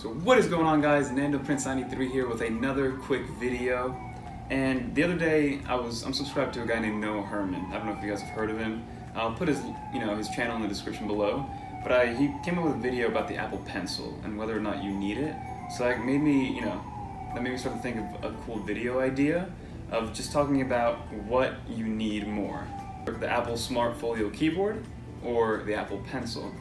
So what is going on, guys? Nando Prince 93 here with another quick video. And the other day I'm subscribed to a guy named Noah Herman. I don't know if you guys have heard of him. I'll put his channel in the description below. But he came up with a video about the Apple Pencil and whether or not you need it. So that made me start to think of a cool video idea of just talking about what you need more. The Apple Smart Folio keyboard or the Apple Pencil.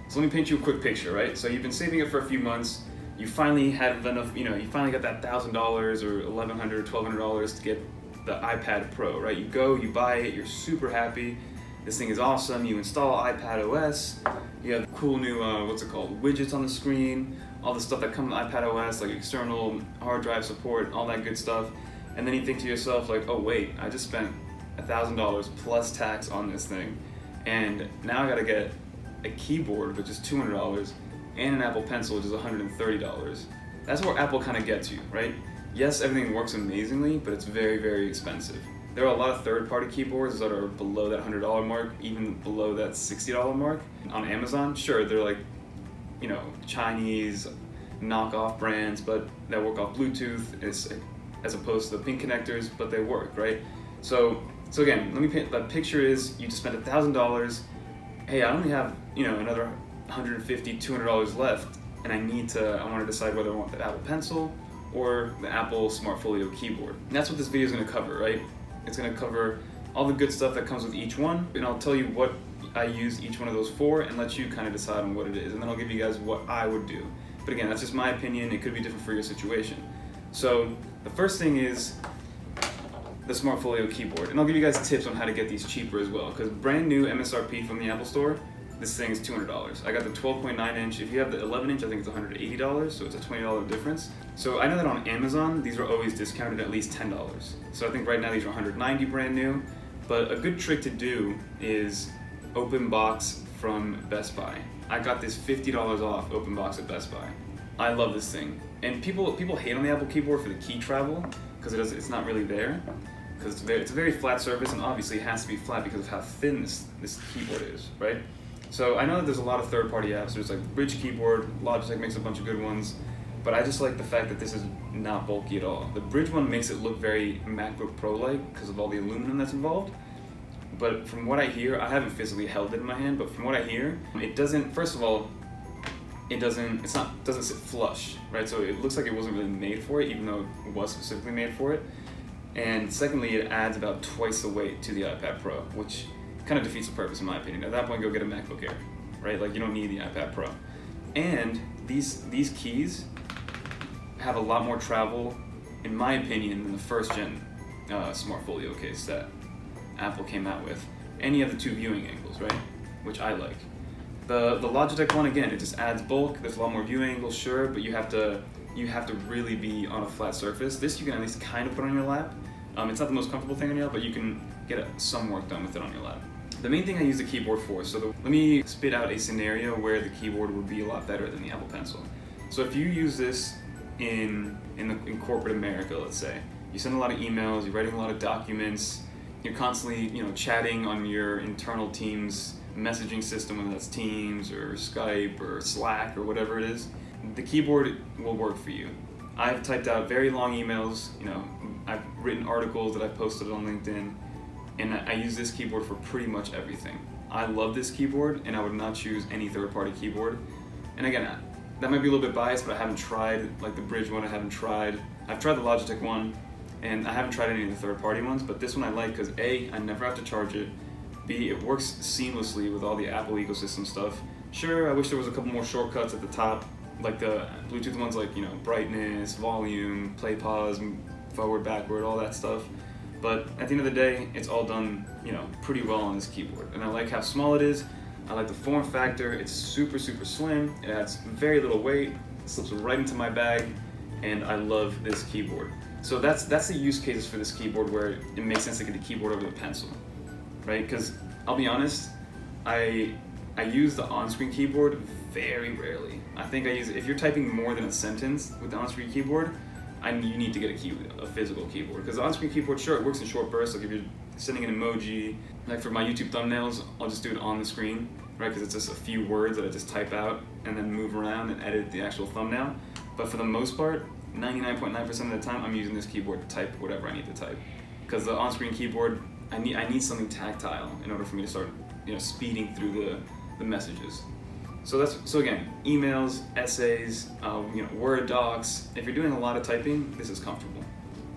So let me paint you a quick picture, right? So you've been saving it for a few months, you finally had enough, you finally got that $1,000 or $1,100 or $1,200 to get the iPad Pro, right? You go, you buy it, you're super happy, this thing is awesome, you install iPad OS, you have cool new, widgets on the screen, all the stuff that comes with iPad OS, like external hard drive support, all that good stuff, and then you think to yourself like, oh wait, I just spent $1,000 plus tax on this thing, and now I gotta get a keyboard, which is $200, and an Apple Pencil, which is $130. That's where Apple kind of gets you, right? Yes, everything works amazingly, but it's very, very expensive. There are a lot of third-party keyboards that are below that $100 mark, even below that $60 mark. On Amazon, sure, they're like, Chinese knockoff brands, but that work off Bluetooth as opposed to the pin connectors, but they work, right? So again, let me paint the picture is you just spent $1,000. Hey, I only have another $150, $200 left, and I want to decide whether I want the Apple Pencil or the Apple Smart Folio keyboard. And that's what this video is going to cover, right? It's going to cover all the good stuff that comes with each one, and I'll tell you what I use each one of those for and let you kind of decide on what it is, and then I'll give you guys what I would do. But again, that's just my opinion. It could be different for your situation. So the first thing is the Smart Folio keyboard, and I'll give you guys tips on how to get these cheaper as well, because brand new MSRP from the Apple Store, this thing is $200. I got the 12.9 inch. If you have the 11 inch, I think it's $180, so it's a $20 difference. So I know that on Amazon, these are always discounted at least $10. So I think right now these are $190 brand new, but a good trick to do is open box from Best Buy. I got this $50 off open box at Best Buy. I love this thing. And people hate on the Apple keyboard for the key travel, because it's not really there. Because it's a very flat surface, and obviously it has to be flat because of how thin this keyboard is, right? So I know that there's a lot of third-party apps. There's like Bridge Keyboard, Logitech makes a bunch of good ones, but I just like the fact that this is not bulky at all. The Bridge one makes it look very MacBook Pro-like because of all the aluminum that's involved. But from what I hear, I haven't physically held it in my hand, but from what I hear, it doesn't. First of all, it doesn't sit flush, right? So it looks like it wasn't really made for it, even though it was specifically made for it. And secondly, it adds about twice the weight to the iPad Pro, which kind of defeats the purpose in my opinion. At that point, go get a MacBook Air, right? Like, you don't need the iPad Pro. And these keys have a lot more travel, in my opinion, than the first gen Smart Folio case that Apple came out with. And you have the two viewing angles, right? Which I like. The Logitech one, again, it just adds bulk. There's a lot more view angles, sure, but you have to really be on a flat surface. This you can at least kind of put on your lap. It's not the most comfortable thing on your lap, but you can get some work done with it on your lap. The main thing I use the keyboard for, let me spit out a scenario where the keyboard would be a lot better than the Apple Pencil. So if you use this in corporate America, let's say, you send a lot of emails, you're writing a lot of documents, you're constantly chatting on your internal Teams messaging system, whether that's Teams or Skype or Slack or whatever it is, the keyboard will work for you. I've typed out very long emails, I've written articles that I've posted on LinkedIn, and I use this keyboard for pretty much everything. I love this keyboard, and I would not choose any third-party keyboard. And again, that might be a little bit biased, but I haven't tried like the Bridge one. I've tried the Logitech one, and I haven't tried any of the third-party ones. But this one I like because A, I never have to charge it. B, it works seamlessly with all the Apple ecosystem stuff. Sure, I wish there was a couple more shortcuts at the top, like the Bluetooth ones, like brightness, volume, play, pause, forward, backward, all that stuff. But at the end of the day, it's all done, pretty well on this keyboard. And I like how small it is. I like the form factor. It's super, super slim. It adds very little weight. It slips right into my bag, and I love this keyboard. So that's the use cases for this keyboard where it makes sense to get the keyboard over the pencil, right? Because I'll be honest, I use the on-screen keyboard very rarely. I think I use it if you're typing more than a sentence with the on-screen keyboard. You need to get a physical keyboard, because the on-screen keyboard, sure, it works in short bursts. Like if you're sending an emoji, like for my YouTube thumbnails, I'll just do it on the screen, right? Because it's just a few words that I just type out and then move around and edit the actual thumbnail. But for the most part, 99.9% of the time, I'm using this keyboard to type whatever I need to type. Because the on-screen keyboard, I need something tactile in order for me to start, speeding through the messages. So again, emails, essays, Word docs. If you're doing a lot of typing, this is comfortable.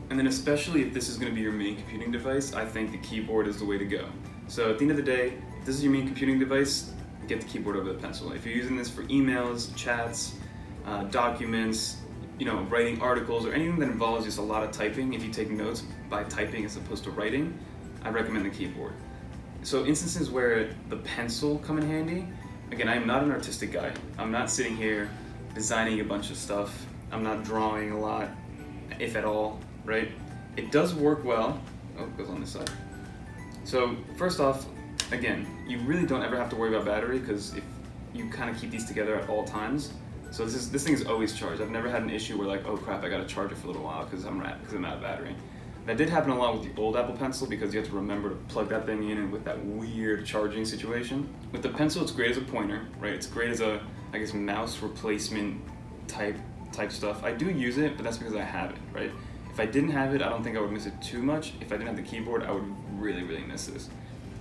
And then especially if this is going to be your main computing device, I think the keyboard is the way to go. So at the end of the day, if this is your main computing device, get the keyboard over the pencil. If you're using this for emails, chats, documents, writing articles, or anything that involves just a lot of typing, if you take notes by typing as opposed to writing, I recommend the keyboard. So instances where the pencil come in handy, again, I'm not an artistic guy. I'm not sitting here designing a bunch of stuff. I'm not drawing a lot, if at all, right? It does work well. Oh, it goes on this side. So first off, again, you really don't ever have to worry about battery, because if you kind of keep these together at all times. So this thing is always charged. I've never had an issue where like, oh crap, I gotta charge it for a little while because I'm out of battery. That did happen a lot with the old Apple Pencil, because you have to remember to plug that thing in, and with that weird charging situation. With the pencil, it's great as a pointer, right? It's great as a, mouse replacement type stuff. I do use it, but that's because I have it, right? If I didn't have it, I don't think I would miss it too much. If I didn't have the keyboard, I would really, really miss this.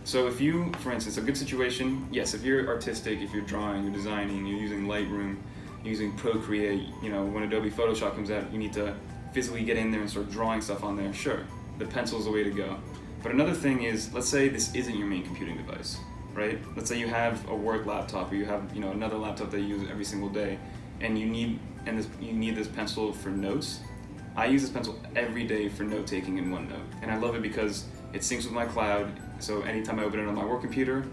So if you, for instance, a good situation, yes, if you're artistic, if you're drawing, you're designing, you're using Lightroom, you're using Procreate, when Adobe Photoshop comes out, you need to physically get in there and start drawing stuff on there, sure, the pencil's the way to go. But another thing is, let's say this isn't your main computing device, right? Let's say you have a work laptop, or you have another laptop that you use every single day, and you need this pencil for notes. I use this pencil every day for note taking in OneNote, and I love it because it syncs with my cloud. So anytime I open it on my work computer,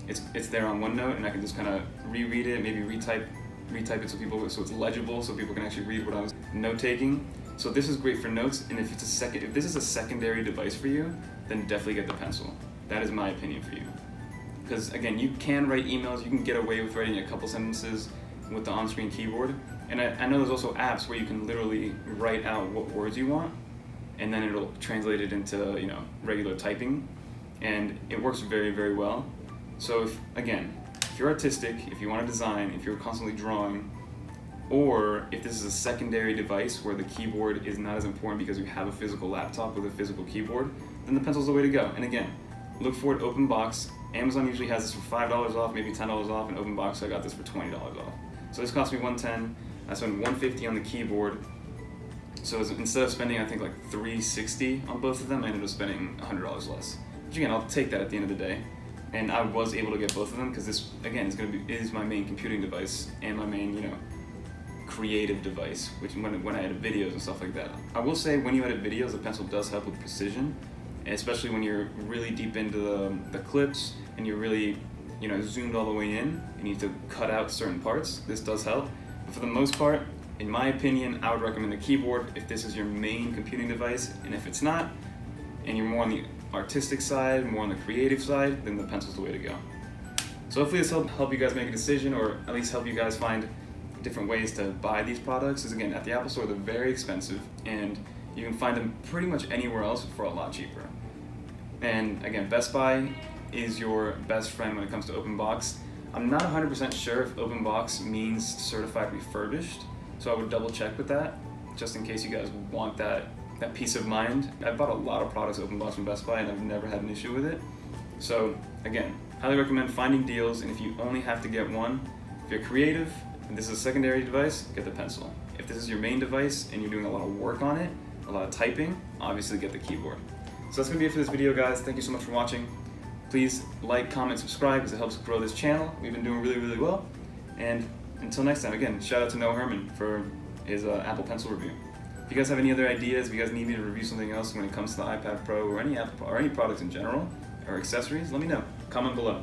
it's there on OneNote, and I can just kind of reread it, maybe retype it so it's legible, so people can actually read what I was note taking. So this is great for notes, and if this is a secondary device for you, then definitely get the pencil. That is my opinion for you. Because again, you can write emails, you can get away with writing a couple sentences with the on-screen keyboard. And I know there's also apps where you can literally write out what words you want, and then it'll translate it into regular typing, and it works very, very well. So if you're artistic, if you want to design, if you're constantly drawing, or if this is a secondary device where the keyboard is not as important because you have a physical laptop with a physical keyboard, then the pencil's the way to go. And again, look for it open box. Amazon usually has this for $5 off, maybe $10 off, and open box I got this for $20 off. So this cost me $110. I spent $150 on the keyboard. So instead of spending, I think like $360 on both of them, I ended up spending $100 less. Which again, I'll take that at the end of the day. And I was able to get both of them because this, again, is my main computing device and my main, creative device, which when I edit videos and stuff like that. I will say when you edit videos, the pencil does help with precision, especially when you're really deep into the clips and you're really, zoomed all the way in. You need to cut out certain parts. This does help. But for the most part, in my opinion, I would recommend the keyboard if this is your main computing device. And if it's not, and you're more on the artistic side, more on the creative side, then the pencil's the way to go. So hopefully this help you guys make a decision, or at least help you guys find different ways to buy these products. Because again, at the Apple Store, they're very expensive, and you can find them pretty much anywhere else for a lot cheaper. And again, Best Buy is your best friend when it comes to open box. I'm not 100% sure if open box means certified refurbished, so I would double check with that, just in case you guys want that peace of mind. I've bought a lot of products open box from Best Buy, and I've never had an issue with it. So again, highly recommend finding deals, and if you only have to get one, if you're creative and this is a secondary device, get the pencil. If this is your main device and you're doing a lot of work on it, a lot of typing, obviously get the keyboard. So that's gonna be it for this video, guys. Thank you so much for watching. Please like, comment, subscribe, because it helps grow this channel. We've been doing really, really well. And until next time, again, shout out to Noah Herman for his Apple Pencil review. If you guys have any other ideas, if you guys need me to review something else when it comes to the iPad Pro or any products in general, or accessories, let me know. Comment below.